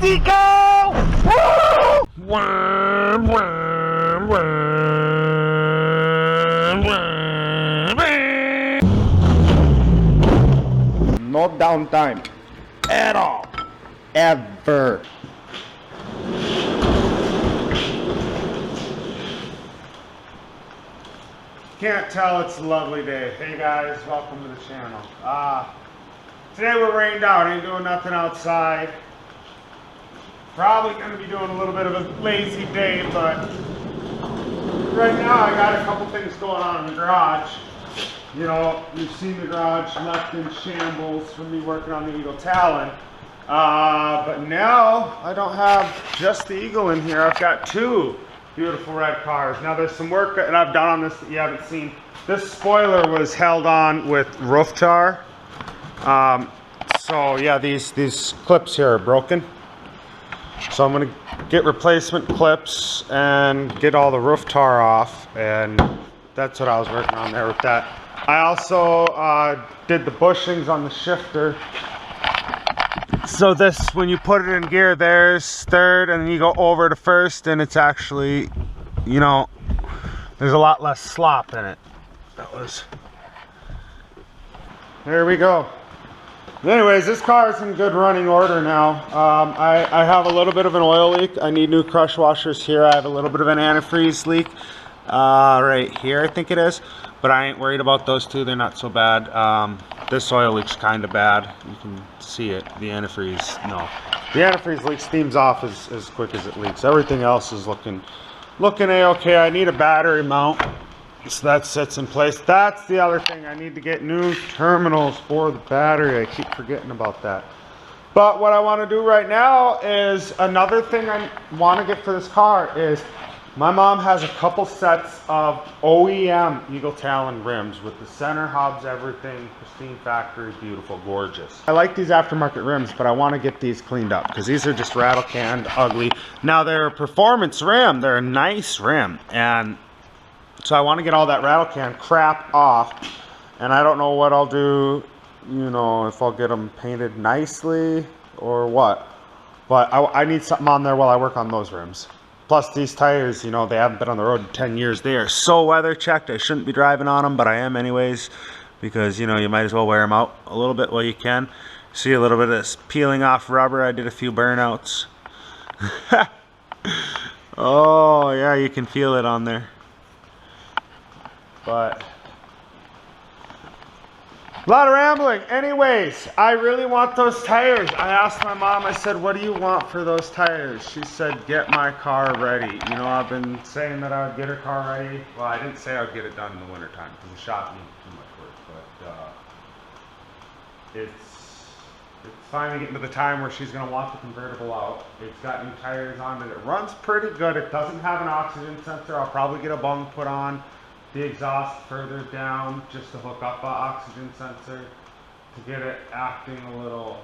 crazy go! Woo! Wham, wham, wham, wham, wham. No downtime at all. Ever. Can't tell it's a lovely day. Hey guys, welcome to the channel. Today we're rained out, ain't doing nothing outside. Probably going to be doing a little bit of a lazy day, but right now I got a couple things going on in the garage. You know, you've seen the garage left in shambles from me working on the Eagle Talon. But now I don't have just the Eagle in here. I've got two beautiful red cars. Now there's some work that I've done on this that you haven't seen. This spoiler was held on with roof tar. So yeah, these clips here are broken. So I'm gonna get replacement clips and get all the roof tar off, and that's what I was working on there with that. I also did the bushings on the shifter. So this, when you put it in gear, there's third, and then you go over to first, and it's actually, you know, there's a lot less slop in it. There we go. Anyways, this car is in good running order now. I have a little bit of an oil leak. I need new crush washers here. I have a little bit of an antifreeze leak right here, I think it is. But I ain't worried about those two. They're not so bad. This oil leak's kind of bad. You can see it. The antifreeze, no. The antifreeze leak steams off as quick as it leaks. Everything else is looking a-okay. I need a battery mount, so that sits in place. That's the other thing. I need to get new terminals for the battery. I keep forgetting about that. But what I want to do right now is, another thing I want to get for this car is, my mom has a couple sets of OEM Eagle Talon rims with the center hubs, everything, pristine factory, beautiful, gorgeous. I like these aftermarket rims, but I want to get these cleaned up because these are just rattle canned, ugly. Now they're a performance rim, they're a nice rim, and so I want to get all that rattle can crap off, and I don't know what I'll do, you know, if I'll get them painted nicely or what, but I need something on there while I work on those rims. Plus these tires, you know, they haven't been on the road in 10 years. They are so weather checked. I shouldn't be driving on them, but I am anyways, because, you know, you might as well wear them out a little bit while you can. See a little bit of this peeling off rubber. I did a few burnouts. Oh, yeah, you can feel it on there. But a lot of rambling. Anyways, I really want those tires. I asked my mom, I said, what do you want for those tires? She said, get my car ready. You know, I've been saying that I would get her car ready. Well, I didn't say I would get it done in the wintertime because the shop needs too much work. But it's finally getting to the time where she's going to want the convertible out. It's got new tires on it. It runs pretty good. It doesn't have an oxygen sensor. I'll probably get a bung put on the exhaust further down just to hook up an oxygen sensor to get it acting a little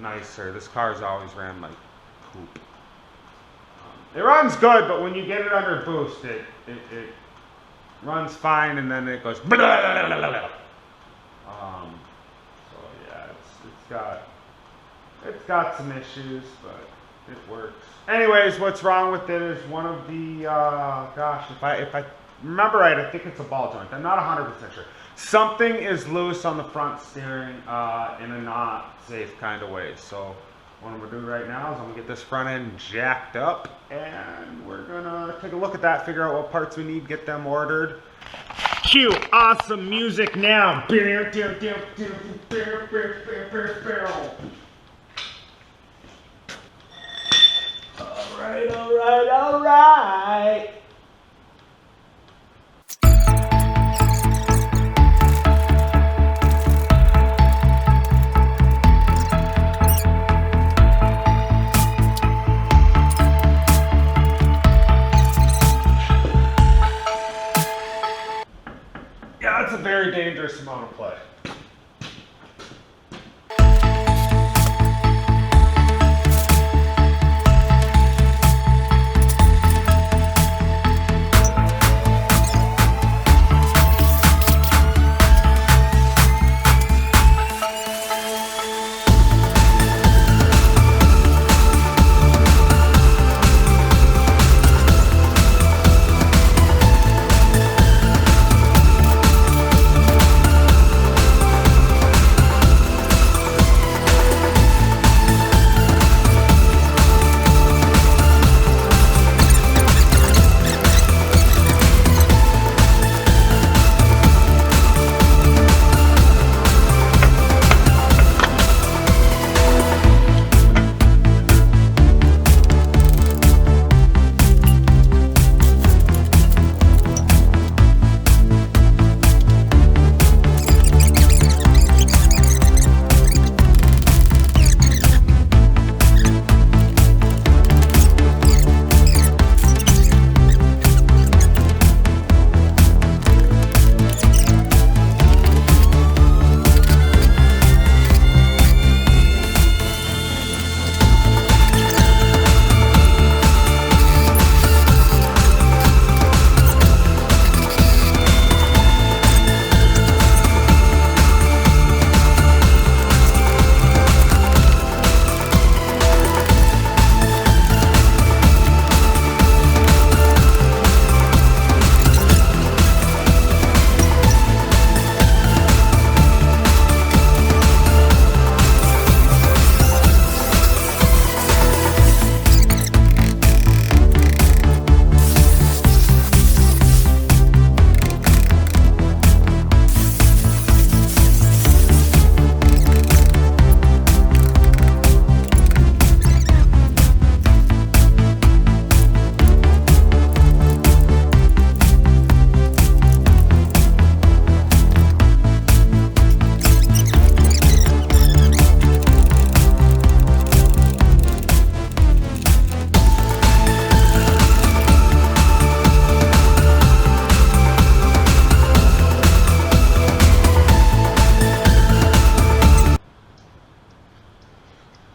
nicer. This car's always ran like poop. It runs good, but when you get it under boost, it runs fine, and then it goes blah, blah, blah, blah, blah. So yeah, it's got some issues, but it works. Anyways, what's wrong with it is one of the, gosh, if I remember right, I think it's a ball joint. I'm not 100% sure. Something is loose on the front steering in a not safe kind of way. So what I'm going to do right now is I'm going to get this front end jacked up, and we're going to take a look at that, figure out what parts we need, get them ordered. Cue awesome music now. All right. Yeah, that's a very dangerous amount of play.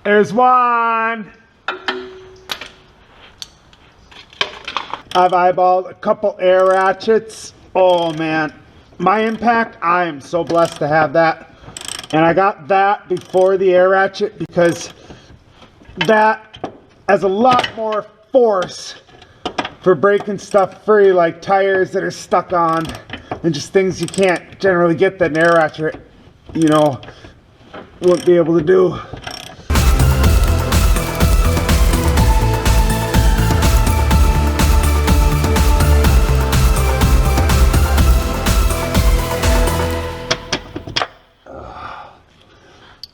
There's one. I've eyeballed a couple air ratchets. Oh man, my impact, I am so blessed to have that. And I got that before the air ratchet because that has a lot more force for breaking stuff free, like tires that are stuck on and just things you can't generally get that an air ratchet, you know, won't be able to do.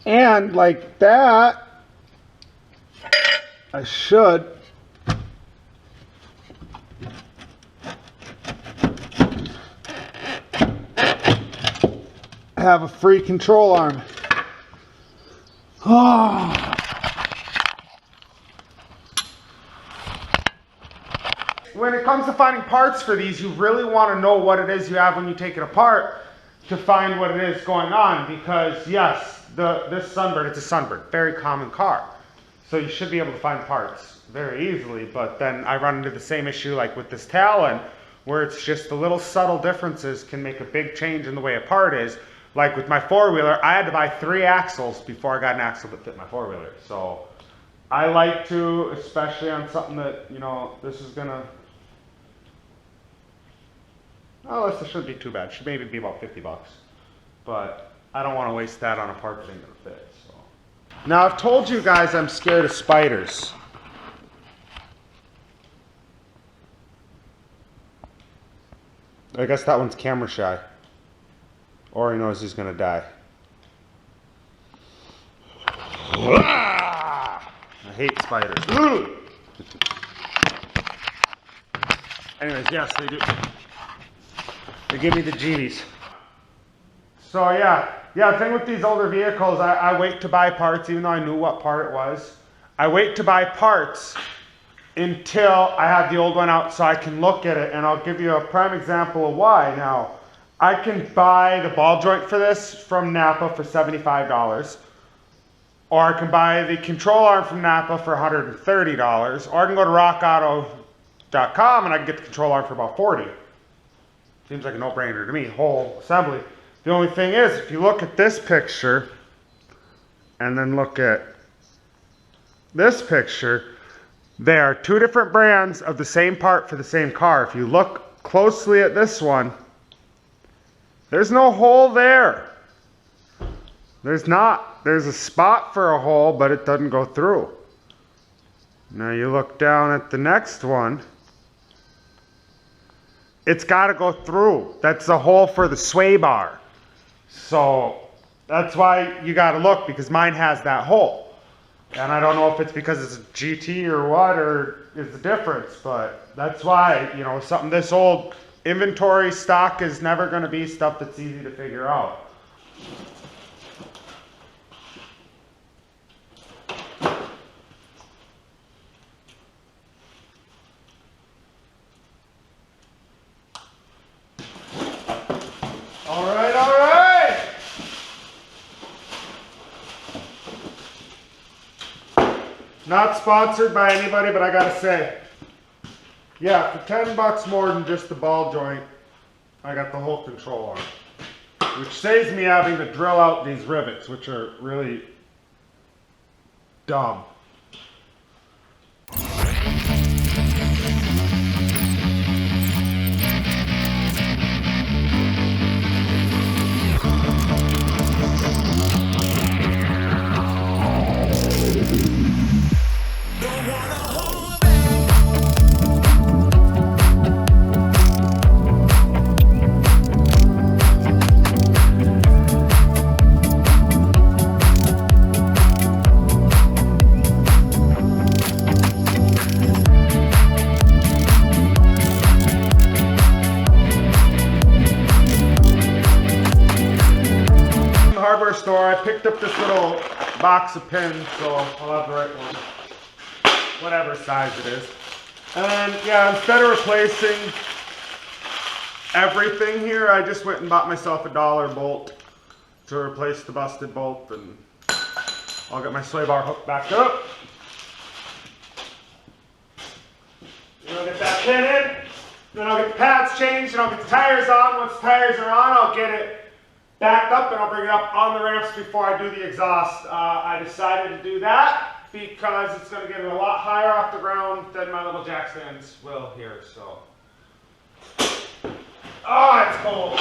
And like that, I should have a free control arm. Oh. When it comes to finding parts for these, you really want to know what it is you have when you take it apart to find what it is going on, because yes, this Sunbird, it's a Sunbird, very common car. So you should be able to find parts very easily, but then I run into the same issue like with this Talon, where it's just the little subtle differences can make a big change in the way a part is. Like with my four-wheeler, I had to buy 3 axles before I got an axle that fit my four-wheeler. So I like to, especially on something that, you know, this is gonna, oh, this shouldn't be too bad. It should maybe be about 50 bucks. But I don't want to waste that on a part that ain't gonna fit. So. Now I've told you guys I'm scared of spiders. I guess that one's camera shy. Or he knows he's gonna die. I hate spiders. Anyways, yes, they do. They give me the jeebies. So yeah, the thing with these older vehicles, I wait to buy parts even though I knew what part it was. I wait to buy parts until I have the old one out so I can look at it, and I'll give you a prime example of why. Now, I can buy the ball joint for this from Napa for $75, or I can buy the control arm from Napa for $130, or I can go to rockauto.com and I can get the control arm for about $40. Seems like a no-brainer to me, whole assembly. The only thing is, if you look at this picture and then look at this picture, they are 2 different brands of the same part for the same car. If you look closely at this one, there's no hole there. There's not. There's a spot for a hole, but it doesn't go through. Now you look down at the next one, it's got to go through. That's the hole for the sway bar. So that's why you got to look, because mine has that hole. And I don't know if it's because it's a GT or what, or is the difference, but that's why, you know, something this old, inventory stock is never going to be stuff that's easy to figure out. All right, all right. Not sponsored by anybody, but I gotta say, yeah, for 10 bucks more than just the ball joint, I got the whole control arm, which saves me having to drill out these rivets, which are really dumb. Hardware store, I picked up this little box of pins, so I'll have the right one, whatever size it is. And yeah, instead of replacing everything here, I just went and bought myself a $1 bolt to replace the busted bolt, and I'll get my sway bar hooked back up. Then I'll get that pin in. Then I'll get the pads changed and I'll get the tires on. Once the tires are on, I'll get it backed up and I'll bring it up on the ramps before I do the exhaust. I decided to do that because it's going to get it a lot higher off the ground than my little jack stands will here. So, oh, it's cold.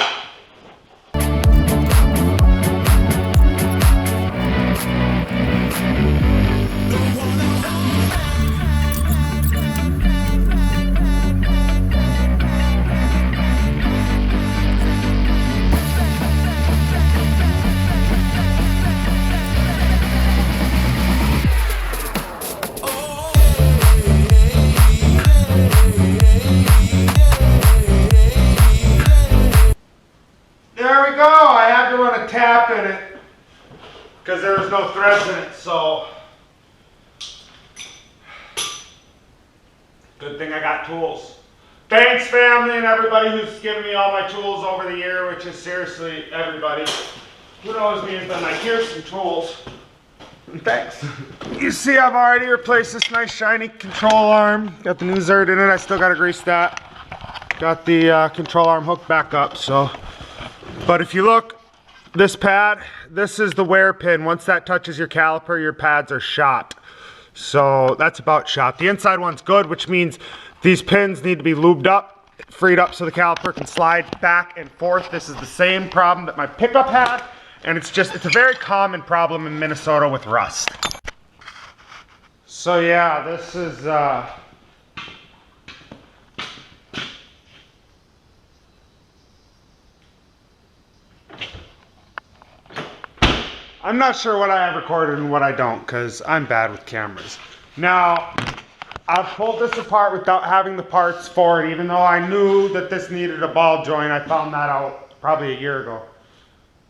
There we go. I had to run a tap in it because there was no threads in it, so good thing I got tools. Thanks, family, and everybody who's given me all my tools over the year, which is seriously everybody who knows me has been like, here's some tools. And thanks. You see, I've already replaced this nice shiny control arm. Got the new Zerd in it. I still got to grease that. Got the control arm hooked back up, so. But if you look, this pad, this is the wear pin. Once that touches your caliper, your pads are shot. So that's about shot. The inside one's good, which means these pins need to be lubed up, freed up so the caliper can slide back and forth. This is the same problem that my pickup had, and it's a very common problem in Minnesota with rust. So yeah, this is, I'm not sure what I have recorded and what I don't because I'm bad with cameras. Now, I've pulled this apart without having the parts for it, even though I knew that this needed a ball joint. I found that out probably a year ago.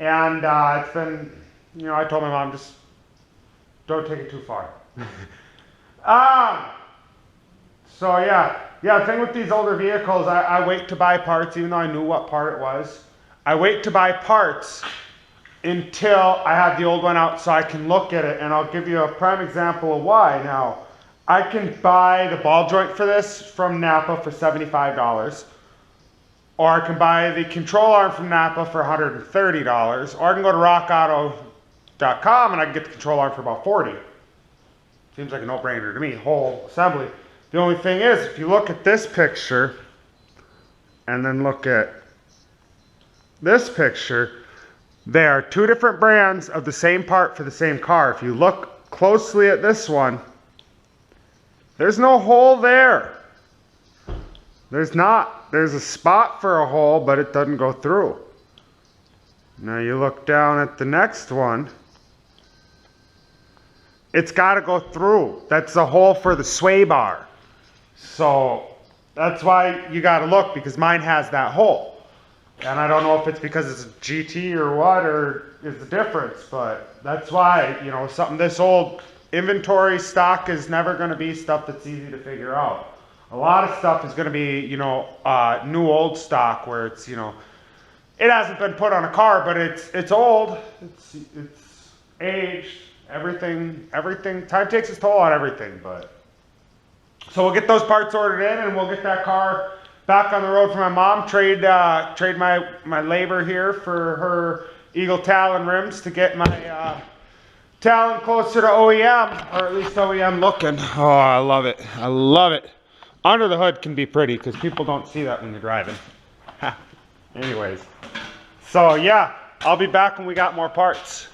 And it's been, you know, I told my mom, just don't take it too far. So yeah, the thing with these older vehicles, I wait to buy parts even though I knew what part it was. I wait to buy parts until I have the old one out so I can look at it, and I'll give you a prime example of why. Now, I can buy the ball joint for this from Napa for $75, or I can buy the control arm from Napa for $130, or I can go to rockauto.com and I can get the control arm for about $40. Seems like a no-brainer to me, whole assembly. The only thing is, if you look at this picture and then look at this picture, they are two different brands of the same part for the same car. If you look closely at this one, there's no hole there. There's not. There's a spot for a hole, but it doesn't go through. Now you look down at the next one, it's got to go through. That's the hole for the sway bar. So that's why you got to look, because mine has that hole. And I don't know if it's because it's a GT or what, or is the difference, but that's why, you know, something this old, inventory stock is never going to be stuff that's easy to figure out. A lot of stuff is going to be, you know, new old stock where it's, you know, it hasn't been put on a car, but it's old, it's aged, everything, time takes its toll on everything, but. So we'll get those parts ordered in and we'll get that car back on the road for my mom, trade my labor here for her Eagle Talon rims to get my Talon closer to OEM, or at least OEM looking. Oh, I love it. I love it. Under the hood can be pretty because people don't see that when you're driving. Anyways, so yeah, I'll be back when we got more parts.